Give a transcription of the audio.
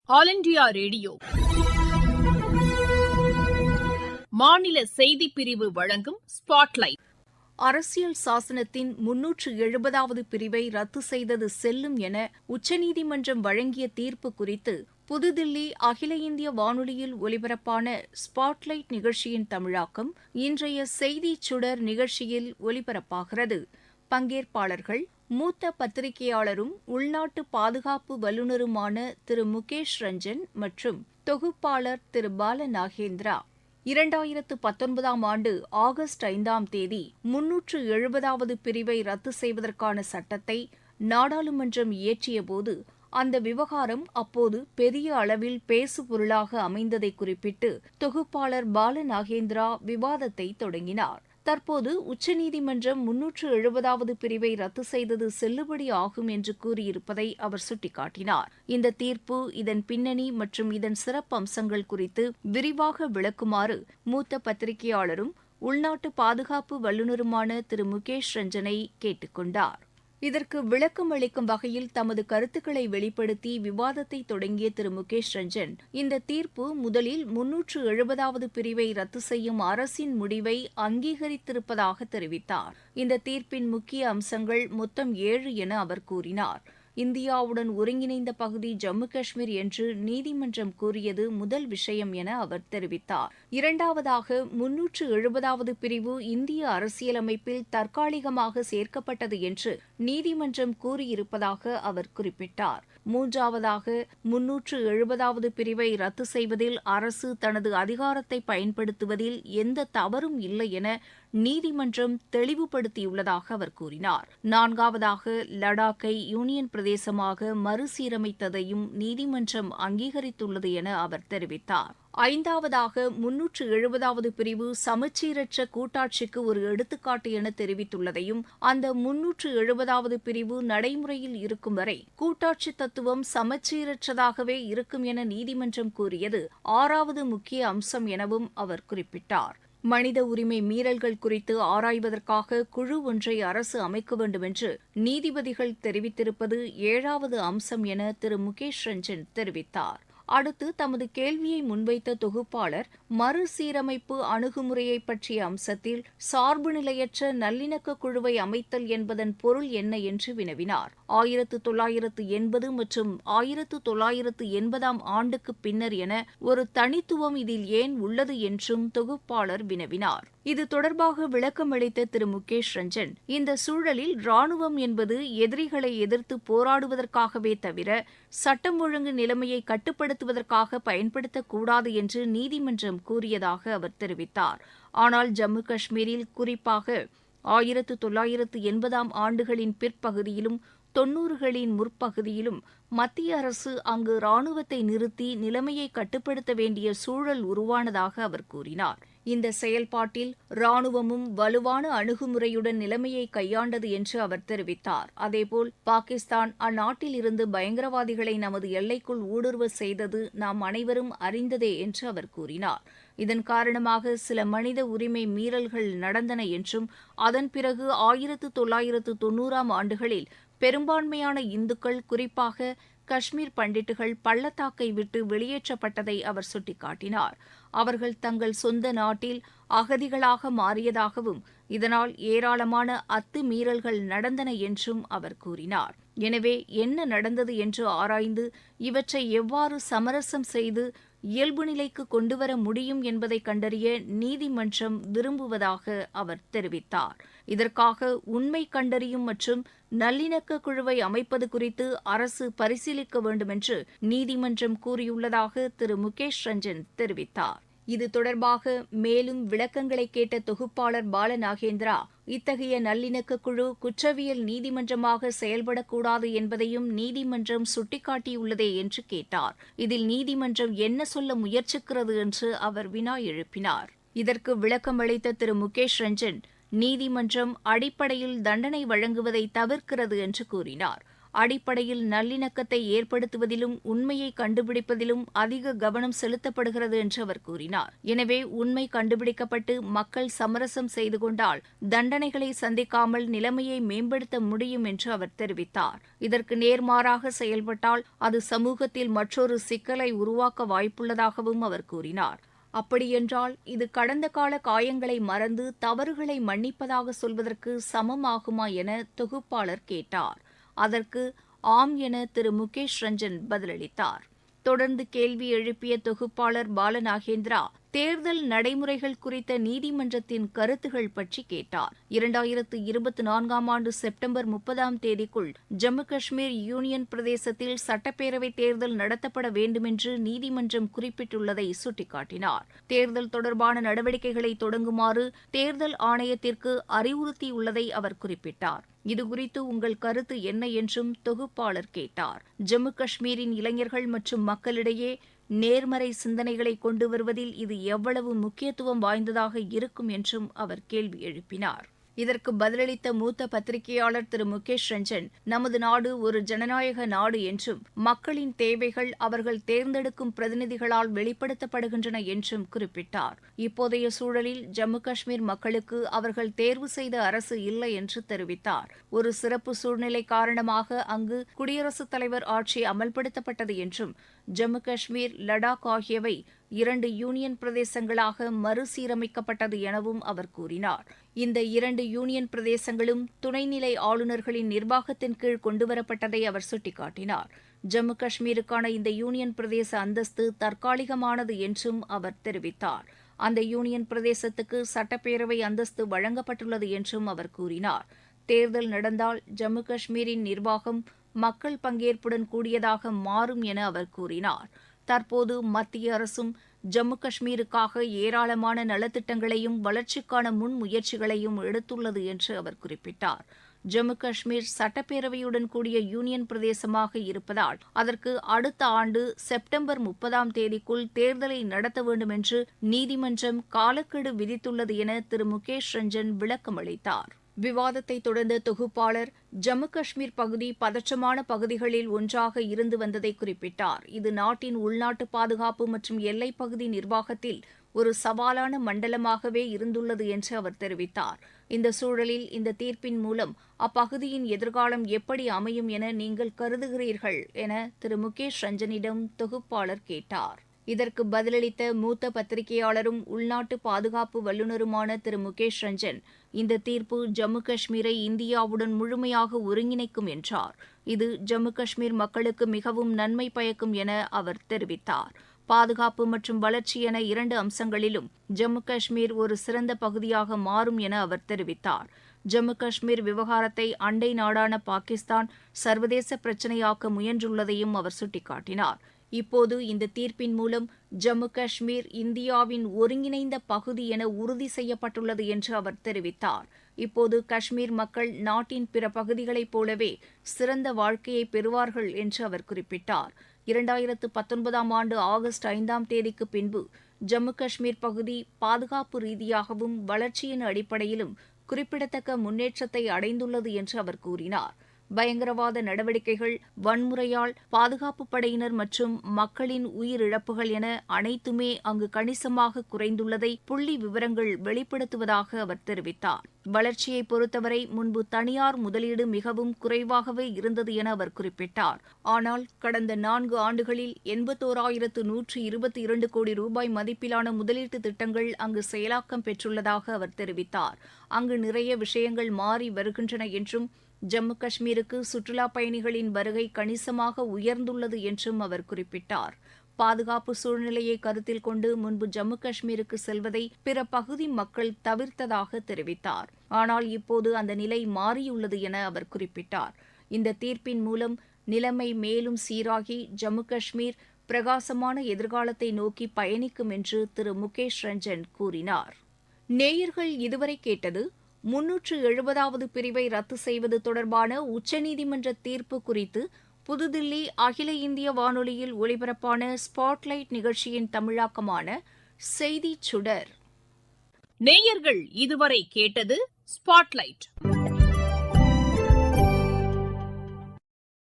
All India radio மாநில செய்திப் பிரிவு வழங்கும் ஸ்பாட்லைட். அரசியல் சாசனத்தின் 370வது பிரிவை ரத்து செய்தது செல்லும் என உச்சநீதிமன்றம் வழங்கிய தீர்ப்பு குறித்து புதுதில்லி அகில இந்திய வானொலியில் ஒலிபரப்பான ஸ்பாட்லைட் நிகழ்ச்சியின் தமிழாக்கம் இன்றைய செய்திச் சுடர் நிகழ்ச்சியில் ஒலிபரப்பாகிறது. பங்கேற்பாளர்கள் மூத்த பத்திரிகையாளரும் உள்நாட்டு பாதுகாப்பு வல்லுநருமான திரு முகேஷ் ரஞ்சன் மற்றும் தொகுப்பாளர் திரு பால நாகேந்திரா. 2019ஆம் ஆண்டு ஆகஸ்ட் 5ஆம் தேதி 370வது பிரிவை ரத்து செய்வதற்கான சட்டத்தை நாடாளுமன்றம் இயற்றியபோது அந்த விவகாரம் அப்போது பெரிய அளவில் பேசுபொருளாக அமைந்ததை குறிப்பிட்டு தொகுப்பாளர் பால நாகேந்திரா விவாதத்தை தொடங்கினார். தற்போது உச்சநீதிமன்றம் 370வது பிரிவை ரத்து செய்தது செல்லுபடி ஆகும் என்று கூறியிருப்பதை அவர் சுட்டிக்காட்டினார். இந்த தீர்ப்பு, இதன் பின்னணி மற்றும் இதன் சிறப்பம்சங்கள் குறித்து விரிவாக விளக்குமாறு மூத்த பத்திரிகையாளரும் உள்நாட்டு பாதுகாப்பு வல்லுநருமான திரு முகேஷ் ரஞ்சனை கேட்டுக் கொண்டார். இதற்கு விளக்கம் அளிக்கும் வகையில் தமது கருத்துக்களை வெளிப்படுத்தி விவாதத்தை தொடங்கிய திரு முகேஷ் ரஞ்சன், இந்த தீர்ப்பு முதலில் 370வது பிரிவை ரத்து செய்யும் அரசின் முடிவை அங்கீகரித்திருப்பதாக தெரிவித்தார். இந்த தீர்ப்பின் முக்கிய அம்சங்கள் மொத்தம் 7 என அவர் கூறினார். இந்தியாவுடன் ஒருங்கிணைந்த பகுதி ஜம்மு காஷ்மீர் என்று நீதிமன்றம் கூறியது முதல் விஷயம் என அவர் தெரிவித்தார். இரண்டாவதாக, 370வது பிரிவு இந்திய அரசியலமைப்பில் தற்காலிகமாக சேர்க்கப்பட்டது என்று நீதிமன்றம் கூறியிருப்பதாக அவர் குறிப்பிட்டார். மூன்றாவதாக, 370வது பிரிவை ரத்து செய்வதில் அரசு தனது அதிகாரத்தை பயன்படுத்துவதில் எந்த தவறும் இல்லை என நீதிமன்றம் தெளிவுபடுத்தியுள்ளதாக அவர் கூறினார். நான்காவதாக, லடாக்கை யூனியன் பிரதேசமாக மறுசீரமைத்ததையும் நீதிமன்றம் அங்கீகரித்துள்ளது என அவர் தெரிவித்தார். ஐந்தாவதாக, 370வது பிரிவு சமச்சீரற்ற கூட்டாட்சிக்கு ஒரு எடுத்துக்காட்டு என தெரிவித்துள்ளதையும் அந்த 370வது பிரிவு நடைமுறையில் இருக்கும் வரை கூட்டாட்சி தத்துவம் சமச்சீரற்றதாகவே இருக்கும் என நீதிமன்றம் கூறியது 6வது முக்கிய அம்சம் எனவும் அவர் குறிப்பிட்டார். மனித உரிமை மீறல்கள் குறித்து ஆராய்வதற்காக குழு ஒன்றை அரசு அமைக்க வேண்டும் என்று நீதிபதிகள் தெரிவித்திருப்பது 7வது அம்சம் என திரு முகேஷ் ரஞ்சன் தெரிவித்தார். அடுத்து தமது கேள்வியை முன்வைத்த தொகுப்பாளர், மறுசீரமைப்பு அணுகுமுறையை பற்றிய அம்சத்தில் சார்பு நிலையற்ற நல்லிணக்க குழுவை அமைத்தல் என்பதன் பொருள் என்ன என்று வினவினார். 1980 மற்றும் 1980ஆம் ஆண்டுக்கு பின்னர் என ஒரு தனித்துவம் இதில் ஏன் உள்ளது என்றும் தொகுப்பாளர் வினவினார். இது தொடர்பாக விளக்கம் அளித்த திரு முகேஷ் ரஞ்சன், இந்த சூழலில் ராணுவம் என்பது எதிரிகளை எதிர்த்து போராடுவதற்காகவே தவிர சட்டம் ஒழுங்கு நிலைமையை கட்டுப்படுத்துவதற்காக பயன்படுத்தக்கூடாது என்று நீதிமன்றம் கூறியதாக அவர் தெரிவித்தார். ஆனால் ஜம்மு காஷ்மீரில் குறிப்பாக 1980ஆம் ஆண்டுகளின் பிற்பகுதியிலும் 90களின் முற்பகுதியிலும் மத்திய அரசு அங்கு ராணுவத்தை நிறுத்தி நிலைமையை கட்டுப்படுத்த வேண்டிய சூழல் உருவானதாக அவர் கூறினார். இந்த செயல்பாட்டில் ராணுவமும் வலுவான அணுகுமுறையுடன் நிலைமையை கையாண்டது என்று அவர் தெரிவித்தார். அதேபோல் பாகிஸ்தான் அந்நாட்டில் இருந்து பயங்கரவாதிகளை நமது எல்லைக்குள் ஊடுருவ செய்தது நாம் அனைவரும் அறிந்ததே என்று அவர் கூறினார். இதன் காரணமாக சில மனித உரிமை மீறல்கள் நடந்தன என்றும் அதன் பிறகு 1990ஆம் ஆண்டுகளில் பெரும்பான்மையான இந்துக்கள், குறிப்பாக காஷ்மீர் பண்டிட்டுகள் பள்ளத்தாக்கை விட்டு வெளியேற்றப்பட்டதை அவர் சுட்டிக்காட்டினார். அவர்கள் தங்கள் சொந்த நாட்டில் அகதிகளாக மாறியதாகவும் இதனால் ஏராளமான அத்துமீறல்கள் நடந்தன என்றும் அவர் கூறினார். எனவே என்ன நடந்தது என்று ஆராய்ந்து இவற்றை எவ்வாறு சமரசம் செய்து இயல்பு நிலைக்கு கொண்டுவர முடியும் என்பதை கண்டறிய நீதிமன்றம் விரும்புவதாக அவர் தெரிவித்தார். இதற்காக உண்மை கண்டறியும் மற்றும் நல்லிணக்க குழுவை அமைப்பது குறித்து அரசு பரிசீலிக்க வேண்டும் என்று நீதிமன்றம் கூறியுள்ளதாக திரு முகேஷ் ரஞ்சன் தெரிவித்தார். இது தொடர்பாக மேலும் விளக்கங்களை கேட்ட தொகுப்பாளர் பால நாகேந்திரா, இத்தகைய நல்லிணக்க குழு குற்றவியல் நீதிமன்றமாக செயல்படக்கூடாது என்பதையும் நீதிமன்றம் சுட்டிக்காட்டியுள்ளதே என்று கேட்டார். இதில் நீதிமன்றம் என்ன சொல்ல முயற்சிக்கிறது என்று அவர் வினா எழுப்பினார். இதற்கு விளக்கம் அளித்த திரு முகேஷ் ரஞ்சன், நீதிமன்றம் அடிப்படையில் தண்டனை வழங்குவதை தவிர்க்கிறது என்று கூறினார். அடிப்படையில் நல்லிணக்கத்தை ஏற்படுத்துவதிலும் உண்மையை கண்டுபிடிப்பதிலும் அதிக கவனம் செலுத்தப்படுகிறது என்று அவர் கூறினார். எனவே உண்மை கண்டுபிடிக்கப்பட்டு மக்கள் சமரசம் செய்து கொண்டால் தண்டனைகளை சந்திக்காமல் நிலைமையை மேம்படுத்த முடியும் என்று அவர் தெரிவித்தார். இதற்கு நேர்மாறாக செயல்பட்டால் அது சமூகத்தில் மற்றொரு சிக்கலை உருவாக்க வாய்ப்புள்ளதாகவும் அவர் கூறினார். அப்படியென்றால் இது கடந்த கால காயங்களை மறந்து தவறுகளை மன்னிப்பதாக சொல்வதற்கு சமமாகுமா என தொகுப்பாளர் கேட்டார். அதற்கு ஆம் என திரு முகேஷ் ரஞ்சன் பதிலளித்தார். தொடர்ந்து கேள்வி எழுப்பிய தொகுப்பாளர் பாலநாகேந்திரா தேர்தல் நடைமுறைகள் குறித்த நீதிமன்றத்தின் கருத்துகள் பற்றி கேட்டார். 2024 ஆண்டு செப்டம்பர் 30 தேதிக்குள் ஜம்மு காஷ்மீர் யூனியன் பிரதேசத்தில் சட்டப்பேரவைத் தேர்தல் நடத்தப்பட வேண்டுமென்று நீதிமன்றம் குறிப்பிட்டுள்ளதை சுட்டிக்காட்டினார். தேர்தல் தொடர்பான நடவடிக்கைகளை தொடங்குமாறு தேர்தல் ஆணையத்திற்கு அறிவுறுத்தியுள்ளதை அவர் குறிப்பிட்டார். இதுகுறித்து உங்கள் கருத்து என்ன என்றும் தொகுப்பாளர் கேட்டார். ஜம்மு காஷ்மீரின் இளைஞர்கள் மற்றும் மக்களிடையே நேர்மறை சிந்தனைகளை கொண்டு வருவதில் இது எவ்வளவு முக்கியத்துவம் வாய்ந்ததாக இருக்கும் என்றும் அவர் கேள்வி எழுப்பினார். இதற்கு பதிலளித்த மூத்த பத்திரிகையாளர் திரு முகேஷ் ரஞ்சன், நமது நாடு ஒரு ஜனநாயக நாடு என்றும் மக்களின் தேவைகள் அவர்கள் தேர்ந்தெடுக்கும் பிரதிநிதிகளால் வெளிப்படுத்தப்படுகின்றன என்றும் குறிப்பிட்டார். இப்போதைய சூழலில் ஜம்மு காஷ்மீர் மக்களுக்கு அவர்கள் தேர்வு செய்த அரசு இல்லை என்று தெரிவித்தார். ஒரு சிறப்பு சூழ்நிலை காரணமாக அங்கு குடியரசுத் தலைவர் ஆட்சி அமல்படுத்தப்பட்டது என்றும் ஜம்மு காஷ்மீர், லடாக் ஆகியவை 2 யூனியன் பிரதேசங்களாக மறுசீரமைக்கப்பட்டது எனவும் அவர் கூறினார். இந்த 2 யூனியன் பிரதேசங்களும் துணைநிலை ஆளுநர்களின் நிர்வாகத்தின் கீழ் கொண்டுவரப்பட்டதை அவர் சுட்டிக்காட்டினார். ஜம்மு காஷ்மீருக்கான இந்த யூனியன் பிரதேச அந்தஸ்து தற்காலிகமானது என்றும் அவர் தெரிவித்தார். அந்த யூனியன் பிரதேசத்துக்கு சட்டப்பேரவை அந்தஸ்து வழங்கப்பட்டுள்ளது என்றும் அவர் கூறினார். தேர்தல் நடந்தால் ஜம்மு காஷ்மீரின் நிர்வாகம் மக்கள் பங்கேற்புடன் கூடியதாக மாறும் என அவர் கூறினார். தற்போது மத்திய அரசும் ஜம்மு காஷ்மீருக்காக ஏராளமான நலத்திட்டங்களையும் வளர்ச்சிக்கான முன்முயற்சிகளையும் எடுத்துள்ளது என்று அவர் குறிப்பிட்டார். ஜம்மு காஷ்மீர் சட்டப்பேரவையுடன் கூடிய யூனியன் பிரதேசமாக இருப்பதால் அதற்கு அடுத்த ஆண்டு செப்டம்பர் 30 தேதிக்குள் தேர்தலை நடத்த வேண்டும் என்று நீதிமன்றம் காலக்கெடு விதித்துள்ளது என திரு முகேஷ் ரஞ்சன் விளக்கமளித்தார். விவாதத்தை தொடர்ந்த தொகுப்பாளர் ஜம்மு காஷ்மீர் பகுதி பதற்றமான பகுதிகளில் ஒன்றாக இருந்து வந்ததை குறிப்பிட்டார். இது நாட்டின் உள்நாட்டு பாதுகாப்பு மற்றும் எல்லைப் பகுதி நிர்வாகத்தில் ஒரு சவாலான மண்டலமாகவே இருந்துள்ளது என்று அவர் தெரிவித்தார். இந்த சூழலில் இந்த தீர்ப்பின் மூலம் அப்பகுதியின் எதிர்காலம் எப்படி அமையும் என நீங்கள் கருதுகிறீர்கள் என திரு முகேஷ் ரஞ்சனிடம் தொகுப்பாளர் கேட்டார். இதற்கு பதிலளித்த மூத்த பத்திரிகையாளரும் உள்நாட்டு பாதுகாப்பு வல்லுநருமான திரு முகேஷ் ரஞ்சன், இந்த தீர்ப்பு ஜம்மு காஷ்மீரை இந்தியாவுடன் முழுமையாக ஒருங்கிணைக்கும் என்றார். இது ஜம்மு காஷ்மீர் மக்களுக்கு மிகவும் நன்மை பயக்கும் என அவர் தெரிவித்தார். பாதுகாப்பு மற்றும் வளர்ச்சி என 2 அம்சங்களிலும் ஜம்மு காஷ்மீர் ஒரு சிறந்த பகுதியாக மாறும் என அவர் தெரிவித்தார். ஜம்மு காஷ்மீர் விவகாரத்தை அண்டை நாடான பாகிஸ்தான் சர்வதேச பிரச்சினையாக்க முயன்றுள்ளதையும் அவர் சுட்டிக்காட்டினார். இப்போது இந்த தீர்ப்பின் மூலம் ஜம்மு காஷ்மீர் இந்தியாவின் ஒருங்கிணைந்த பகுதி என உறுதி செய்யப்பட்டுள்ளது என்று அவர் தெரிவித்தார். இப்போது காஷ்மீர் மக்கள் நாட்டின் பிற பகுதிகளைப் போலவே சிறந்த வாழ்க்கையை பெறுவார்கள் என்று அவர் குறிப்பிட்டார். 2019 ஆண்டு ஆகஸ்ட் 5 தேதிக்கு பின்பு ஜம்மு காஷ்மீர் பகுதி பாதுகாப்பு ரீதியாகவும் வளர்ச்சியின் அடிப்படையிலும் குறிப்பிடத்தக்க முன்னேற்றத்தை அடைந்துள்ளது என்று அவர் கூறினார். பயங்கரவாத நடவடிக்கைகள், வன்முறையால் பாதுகாப்பு படையினர் மற்றும் மக்களின் உயிரிழப்புகள் என அனைத்துமே அங்கு கணிசமாக குறைந்துள்ளதை புள்ளி விவரங்கள் வெளிப்படுத்துவதாக அவர் தெரிவித்தார். வளர்ச்சியை பொறுத்தவரை முன்பு தனியார் முதலீடு மிகவும் குறைவாகவே இருந்தது என அவர் குறிப்பிட்டார். ஆனால் கடந்த 4 ஆண்டுகளில் 81,122 கோடி ரூபாய் மதிப்பிலான முதலீட்டு திட்டங்கள் அங்கு செயலாக்கம் பெற்றுள்ளதாக அவர் தெரிவித்தார். அங்கு நிறைய விஷயங்கள் மாறி வருகின்றன என்றும் ஜம்மு காஷ்மீருக்கு சுற்றுலாப் பயணிகளின் வருகை கணிசமாக உயர்ந்துள்ளது என்றும் அவர் குறிப்பிட்டார். பாதுகாப்பு சூழ்நிலையை கருத்தில் கொண்டு முன்பு ஜம்மு காஷ்மீருக்கு செல்வதை பிற பகுதி மக்கள் தவிர்த்ததாக தெரிவித்தார். ஆனால் இப்போது அந்த நிலை மாறியுள்ளது என அவர் குறிப்பிட்டார். இந்த தீர்ப்பின் மூலம் நிலைமை மேலும் சீராகி ஜம்மு காஷ்மீர் பிரகாசமான எதிர்காலத்தை நோக்கி பயணிக்கும் என்று திரு முகேஷ் ரஞ்சன் கூறினார். நேயர்கள் இதுவரை கேட்டது 370வது பிரிவை ரத்து செய்வது தொடர்பான உச்சநீதிமன்ற தீர்ப்பு குறித்து புதுதில்லி அகில இந்திய வானொலியில் ஒலிபரப்பான ஸ்பாட்லைட் நிகழ்ச்சியின் தமிழாக்கமான செய்திச் சுடர். நேயர்கள் இதுவரை கேட்டது ஸ்பாட்லைட்.